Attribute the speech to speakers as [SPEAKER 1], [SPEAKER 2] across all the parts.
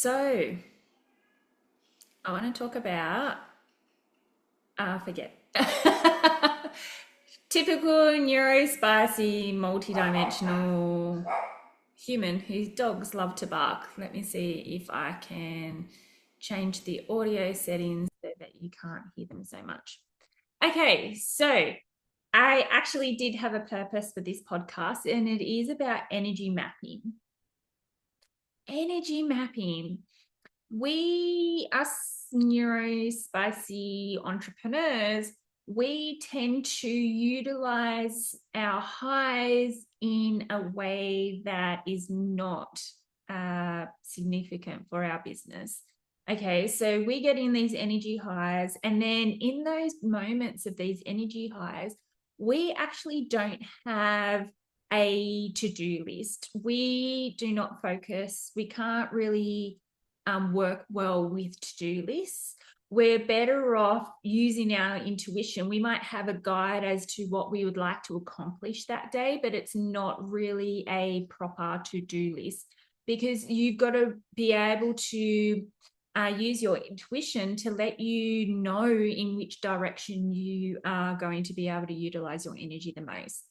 [SPEAKER 1] So, I want to talk about, forget. Typical neurospicy, multidimensional human whose dogs love to bark. Let me see if I can change the audio settings so that you can't hear them so much. Okay, so I actually did have a purpose for this podcast, and it is about energy mapping. Energy mapping. We, us neurospicy entrepreneurs, we tend to utilize our highs in a way that is not significant for our business. Okay, so we get in these energy highs, and then in those moments of these energy highs, we actually don't have a to-do list. We do not focus. We can't really work well with to-do lists. We're better off using our intuition. We might have a guide as to what we would like to accomplish that day, but it's not really a proper to-do list, because you've got to be able to use your intuition to let you know in which direction you are going to be able to utilize your energy the most.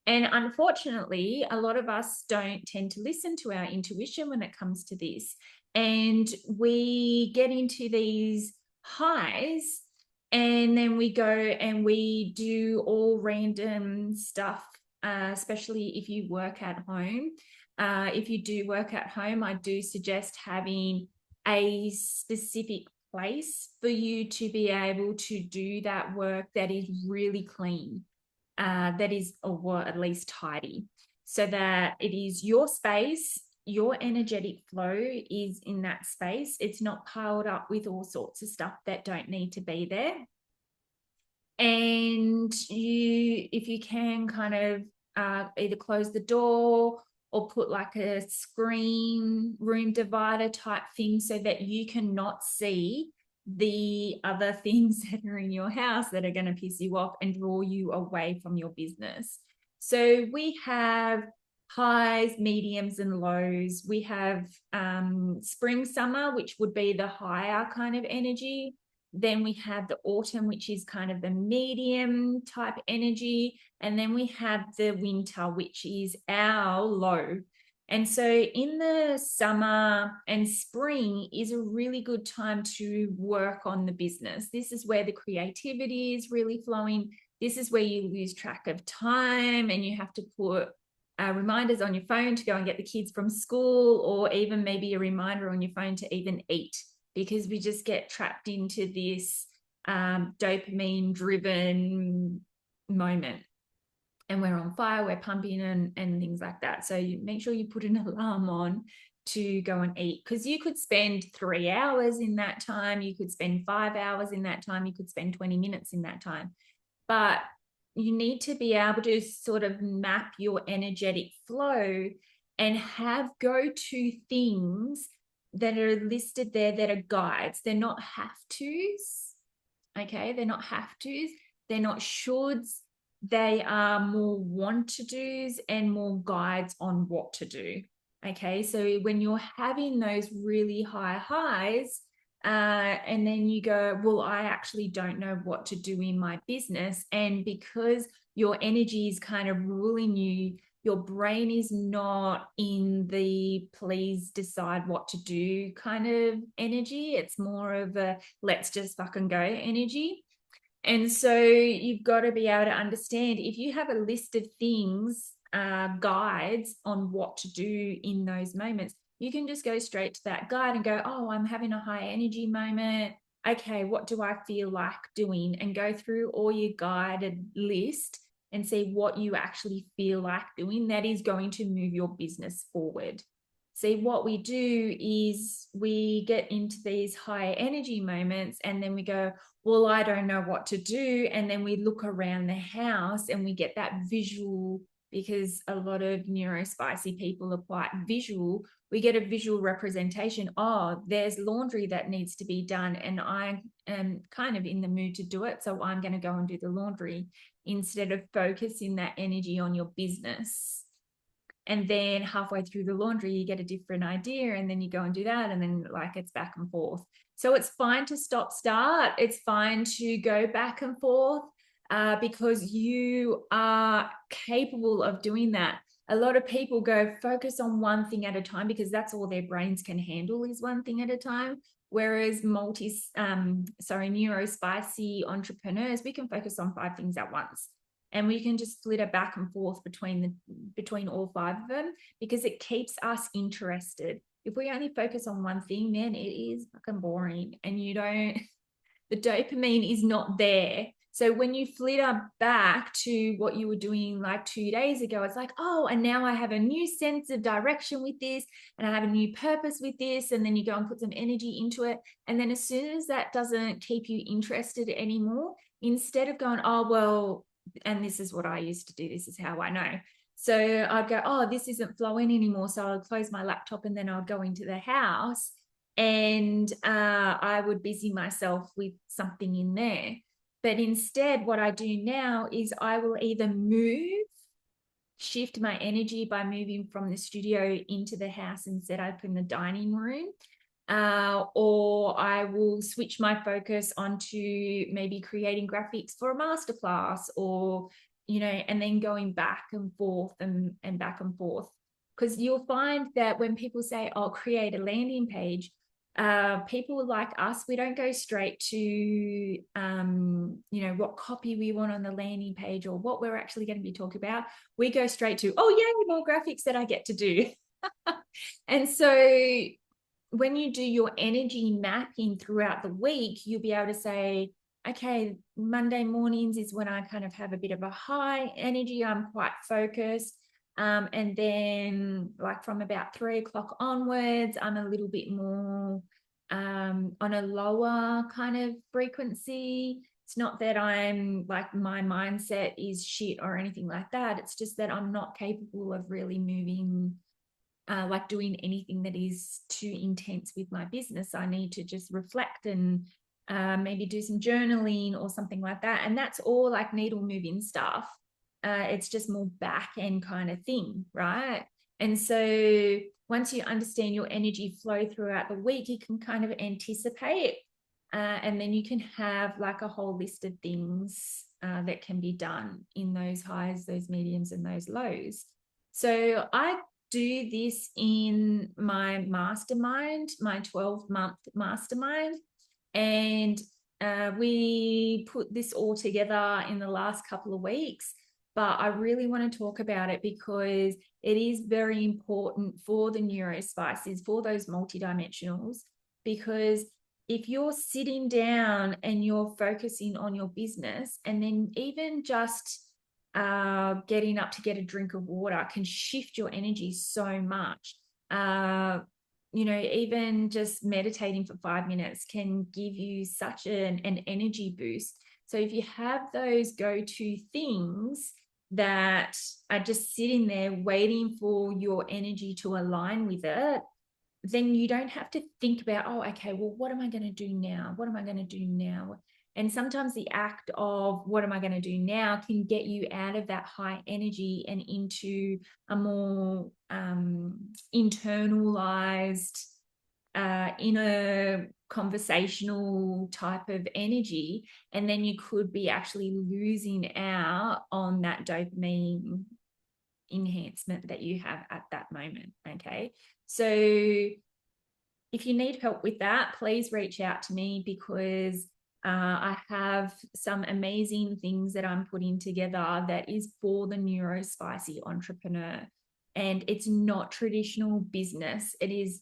[SPEAKER 1] And unfortunately, a lot of us don't tend to listen to our intuition when it comes to this. And we get into these highs, and then we go and we do all random stuff, especially if you work at home. If you do work at home, I do suggest having a specific place for you to be able to do that work that is really clean, that is, or at least tidy, so that it is your space. Your energetic flow is in that space. It's not piled up with all sorts of stuff that don't need to be there. And you, if you can, kind of either close the door or put like a screen room divider type thing so that you cannot see the other things that are in your house that are going to piss you off and draw you away from your business. So we have highs, mediums, and lows. We have spring, summer, which would be the higher kind of energy. Then we have the autumn, which is kind of the medium type energy. And then we have the winter, which is our low. And so in the summer and spring is a really good time to work on the business. This is where the creativity is really flowing. This is where you lose track of time, and you have to put reminders on your phone to go and get the kids from school, or even maybe a reminder on your phone to even eat, because we just get trapped into this dopamine driven moment, and we're on fire, we're pumping, and things like that. So you make sure you put an alarm on to go and eat, because you could spend 3 hours in that time, you could spend 5 hours in that time, you could spend 20 minutes in that time. But you need to be able to sort of map your energetic flow and have go-to things that are listed there that are guides. They're not have-tos. Okay, they're not have-tos. They're not shoulds. They are more want-to-dos and more guides on what to do. Okay, so when you're having those really high highs, and then you go, well, I actually don't know what to do in my business. And because your energy is kind of ruling you, your brain is not in the please decide what to do kind of energy. It's more of a let's just fucking go energy. And so you've got to be able to understand, if you have a list of things, guides on what to do in those moments, you can just go straight to that guide and go, oh, I'm having a high energy moment. Okay, what do I feel like doing? And go through all your guided list and see what you actually feel like doing that is going to move your business forward. See, what we do is we get into these high energy moments, and then we go, well, I don't know what to do. And then we look around the house and we get that visual, because a lot of neurospicy people are quite visual. We get a visual representation. Oh, there's laundry that needs to be done, and I am kind of in the mood to do it, so I'm going to go and do the laundry, instead of focusing that energy on your business. And then halfway through the laundry, you get a different idea, and then you go and do that, and then like it's back and forth. So it's fine to stop start. It's fine to go back and forth because you are capable of doing that. A lot of people go focus on one thing at a time because that's all their brains can handle is one thing at a time. Whereas neurospicy entrepreneurs, we can focus on 5 things at once. And we can just flitter back and forth between all 5 of them because it keeps us interested. If we only focus on one thing, man, it is fucking boring, and the dopamine is not there. So when you flitter back to what you were doing like 2 days ago, it's like, oh, and now I have a new sense of direction with this, and I have a new purpose with this. And then you go and put some energy into it. And then as soon as that doesn't keep you interested anymore, instead of going, oh, well, and this is what I used to do, this is how I know. So I'd go, oh, this isn't flowing anymore. So I'll close my laptop and then I'll go into the house and I would busy myself with something in there. But instead, what I do now is I will either shift my energy by moving from the studio into the house and set up in the dining room. Or I will switch my focus onto maybe creating graphics for a masterclass, or, and then going back and forth and back and forth. Because you'll find that when people say, oh, create a landing page, people like us, we don't go straight to, what copy we want on the landing page or what we're actually going to be talking about. We go straight to, oh, yeah, more graphics that I get to do. And so when you do your energy mapping throughout the week, you'll be able to say, okay, Monday mornings is when I kind of have a bit of a high energy. I'm quite focused. And then like from about 3 o'clock onwards, I'm a little bit more on a lower kind of frequency. It's not that I'm like my mindset is shit or anything like that. It's just that I'm not capable of really moving, like doing anything that is too intense with my business. I need to just reflect and maybe do some journaling or something like that. And that's all like needle moving stuff. It's just more back end kind of thing, right? And so once you understand your energy flow throughout the week, you can kind of anticipate, and then you can have like a whole list of things that can be done in those highs, those mediums, and those lows. So I do this in my mastermind, my 12-month mastermind. And we put this all together in the last couple of weeks. But I really want to talk about it because it is very important for the neurospices, for those multidimensionals, because if you're sitting down and you're focusing on your business, and then even just getting up to get a drink of water can shift your energy so much. Even just meditating for 5 minutes can give you such an energy boost. So if you have those go-to things that are just sitting there waiting for your energy to align with it, then you don't have to think about, oh, okay, well, what am I going to do now? What am I going to do now? And sometimes the act of what am I going to do now can get you out of that high energy and into a more internalized, inner conversational type of energy. And then you could be actually losing out on that dopamine enhancement that you have at that moment. Okay. So if you need help with that, please reach out to me, because I have some amazing things that I'm putting together that is for the neurospicy entrepreneur. And it's not traditional business. It is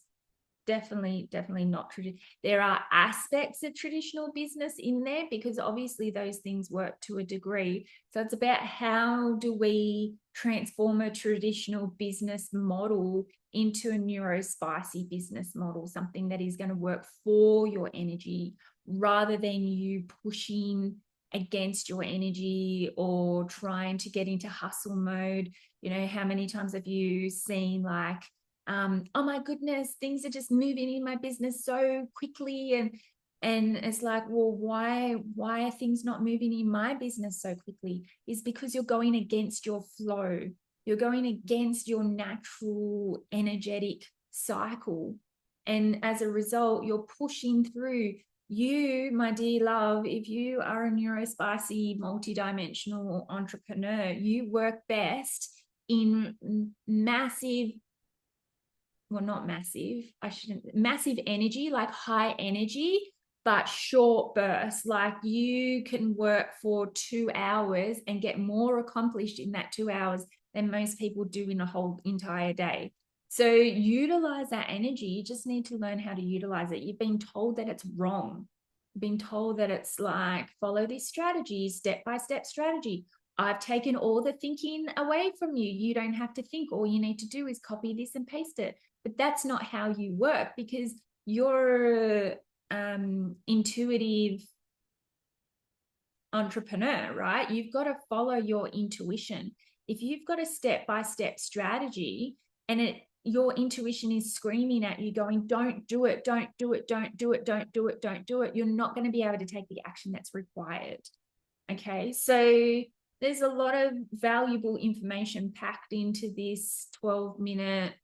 [SPEAKER 1] definitely not traditional. There are aspects of traditional business in there, because obviously those things work to a degree. So it's about how do we transform a traditional business model into a neurospicy business model, something that is going to work for your energy rather than you pushing against your energy or trying to get into hustle mode. How many times have you seen like, oh my goodness, things are just moving in my business so quickly, and it's like, well, why are things not moving in my business so quickly? Is because you're going against your flow. You're going against your natural energetic cycle. And as a result, you're pushing through. You, my dear love, if you are a neurospicy, multidimensional entrepreneur, you work best in massive, well, not massive, massive energy, like high energy, but short bursts. Like you can work for 2 hours and get more accomplished in that 2 hours than most people do in a whole entire day. So utilize that energy. You just need to learn how to utilize it. You've been told that it's wrong. You've been told that it's like, follow this strategy, step-by-step strategy. I've taken all the thinking away from you. You don't have to think. All you need to do is copy this and paste it. But that's not how you work, because you're intuitive entrepreneur, right? You've got to follow your intuition. If you've got a step-by-step strategy and your intuition is screaming at you going, don't do it, don't do it, don't do it, don't do it, don't do it, you're not going to be able to take the action that's required. Okay, so there's a lot of valuable information packed into this 12-minute,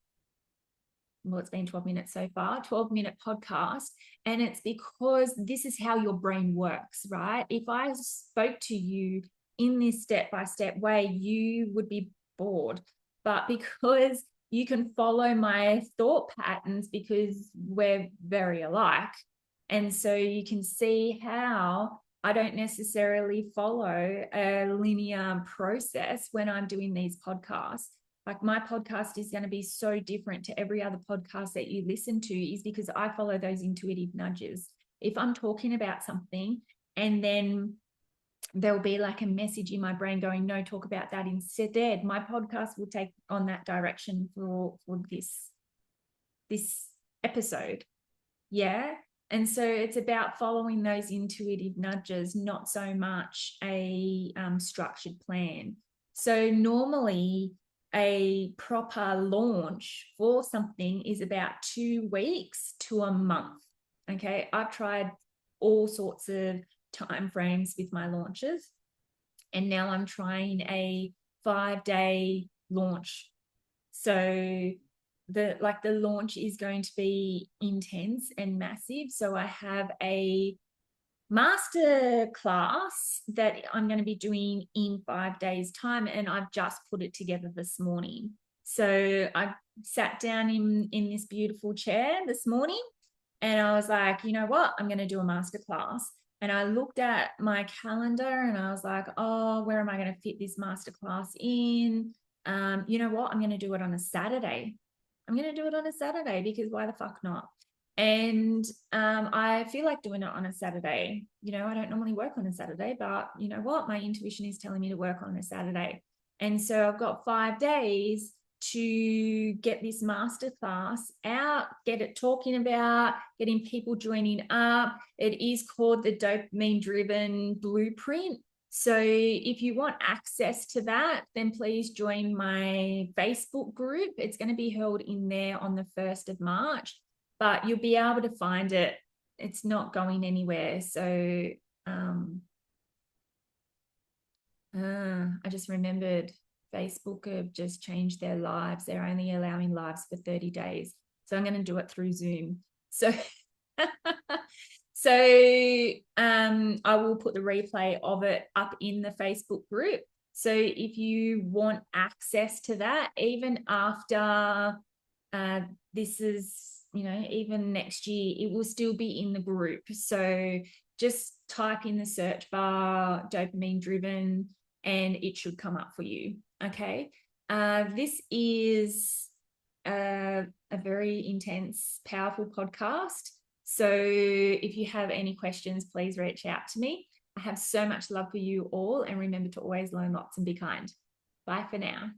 [SPEAKER 1] well, it's been 12 minutes so far, 12-minute podcast. And it's because this is how your brain works, right? If I spoke to you in this step-by-step way, you would be bored. But because you can follow my thought patterns, because we're very alike, and so you can see how I don't necessarily follow a linear process when I'm doing these podcasts. Like my podcast is going to be so different to every other podcast that you listen to, is because I follow those intuitive nudges. If I'm talking about something and then there'll be like a message in my brain going, no, talk about that instead, my podcast will take on that direction for this episode. Yeah. And so it's about following those intuitive nudges, not so much a structured plan. So normally a proper launch for something is about 2 weeks to a month. Okay. I've tried all sorts of time frames with my launches, and now I'm trying a 5-day launch. So the launch is going to be intense and massive. So I have a master class that I'm going to be doing in 5 days time, and I've just put it together this morning. So I sat down in this beautiful chair this morning, and I was like, you know what, I'm going to do a master class. And I looked at my calendar and I was like, oh, where am I going to fit this master class in? You know what, I'm going to do it on a Saturday. I'm going to do it on a Saturday, because why the fuck not? And I feel like doing it on a Saturday. You know, I don't normally work on a Saturday, but you know what? My intuition is telling me to work on a Saturday. And so I've got 5 days to get this masterclass out, get it talking about, getting people joining up. It is called the Dopamine Driven Blueprint. So if you want access to that, then please join my Facebook group. It's going to be held in there on the 1st of March, but you'll be able to find it. It's not going anywhere. So I just remembered Facebook have just changed their lives. They're only allowing lives for 30 days. So I'm going to do it through Zoom. So I will put the replay of it up in the Facebook group. So if you want access to that, even after this is, you know, even next year, it will still be in the group. So just type in the search bar dopamine driven and it should come up for you. Okay. This is a very intense, powerful podcast. So if you have any questions, please reach out to me. I have so much love for you all, and remember to always learn lots and be kind. Bye for now.